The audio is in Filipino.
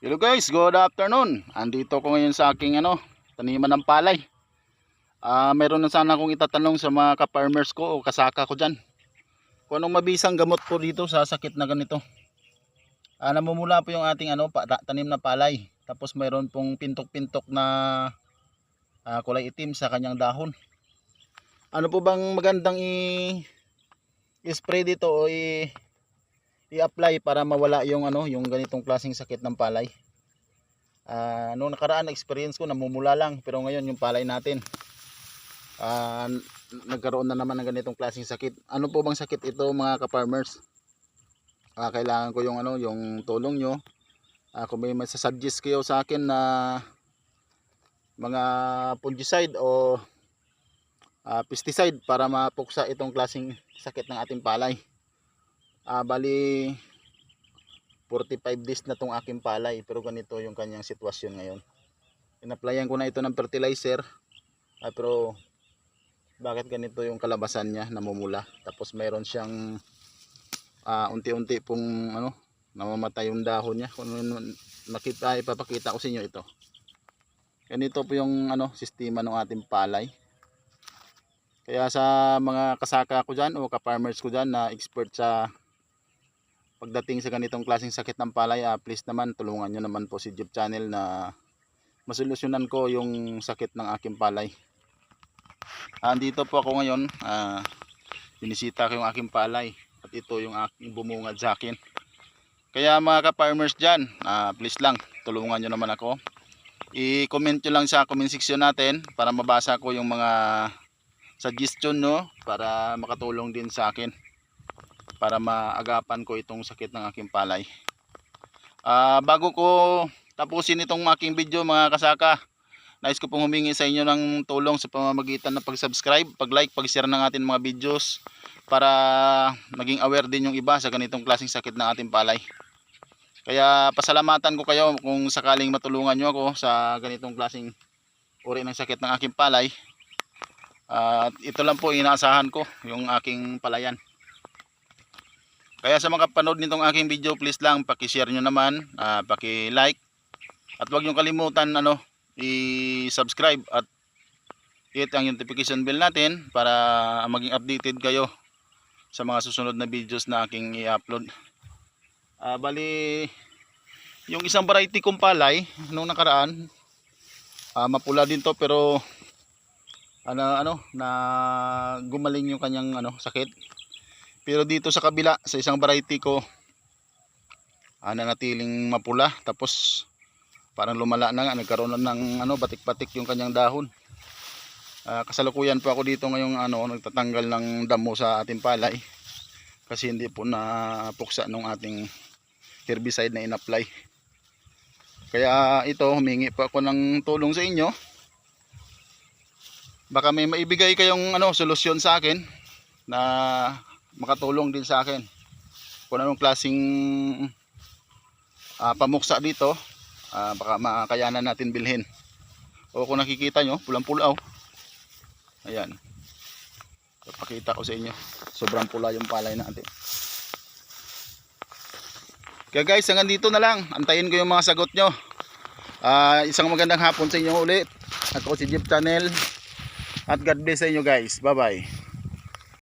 Hello guys, good afternoon. Andito ko ngayon sa aking taniman ng palay. Meron na sana akong itatanong sa mga ka-farmers ko o kasaka ko diyan. Kung anong mabisang gamot po dito sa sakit na ganito. Namumula po yung ating tanim na palay. Tapos mayroon pong pintok-pintok na kulay itim sa kanyang dahon. Ano po bang magandang i-spray dito o i-apply para mawala yung yung ganitong klaseng sakit ng palay? Noong nakaraan experience ko namumula lang, pero ngayon yung palay natin nagkaroon na naman ng ganitong klaseng sakit. Ano po bang sakit ito mga ka-farmers? Kailangan ko yung yung tulong nyo. Kung may masasuggest kayo sa akin na mga fungicide o pesticide para mapuksa itong klaseng sakit ng ating palay. Bali 45 days na tong aking palay, pero ganito yung kanyang sitwasyon ngayon. Inaplayan ko na ito ng fertilizer, pero bakit ganito yung kalabasan niya, namumula. Tapos mayroon siyang unti-unti pong namamatay yung dahon niya. Kung nakita, ipapakita ko sa inyo ito. Ganito po yung sistema ng ating palay. Kaya sa mga kasaka ko dyan o ka-farmers ko dyan na expert sa pagdating sa ganitong klaseng sakit ng palay, please naman tulungan nyo naman po si Jeep Channel na masolusyonan ko yung sakit ng aking palay. Andito po ako ngayon, binisita ko yung aking palay at ito yung aking bumungad sa akin. Kaya mga ka-farmers dyan, please lang tulungan nyo naman ako. I-comment nyo lang sa comment section natin para mabasa ko yung mga suggestion no, para makatulong din sa akin, para maagapan ko itong sakit ng aking palay. Bago ko tapusin itong aking video mga kasaka, nais ko pong humingi sa inyo ng tulong sa pamamagitan ng pag-subscribe, pag-like, pag-share ng ating mga videos para maging aware din yung iba sa ganitong klaseng sakit ng ating palay. Kaya pasalamatan ko kayo kung sakaling matulungan nyo ako sa ganitong klaseng uri ng sakit ng aking palay. Ito lang po inaasahan ko yung aking palayan. Kaya sa mga panood nitong aking video, please lang paki-share nyo naman, paki-like, at huwag nyo kalimutan i-subscribe at hit ang notification bell natin para maging updated kayo sa mga susunod na videos na aking i-upload. Bali yung isang variety kong palay nung nakaraan, mapula din to, pero na gumaling yung kanyang sakit. Pero dito sa kabila, sa isang variety ko, nanatiling mapula. Tapos parang lumala na nga, nagkaroon na ng batik-batik yung kanyang dahon. Kasalukuyan po ako dito ngayong nagtatanggal ng damo sa ating palay, kasi hindi po napuksa nung ating herbicide na in-apply. Kaya ito, humingi po ako ng tulong sa inyo. Baka may maibigay kayong solusyon sa akin na makatulong din sa akin. Kung anong klaseng pamuksa dito, baka makayanan natin bilhin. O kung nakikita nyo, pulang-pula. Ayan, papakita ko sa inyo, sobrang pula yung palay natin. Kaya guys, hanggang dito na lang. Antayin ko yung mga sagot nyo. Isang magandang hapon sa inyo ulit. Ako si Jeep Channel, at God bless sa inyo guys. Bye bye.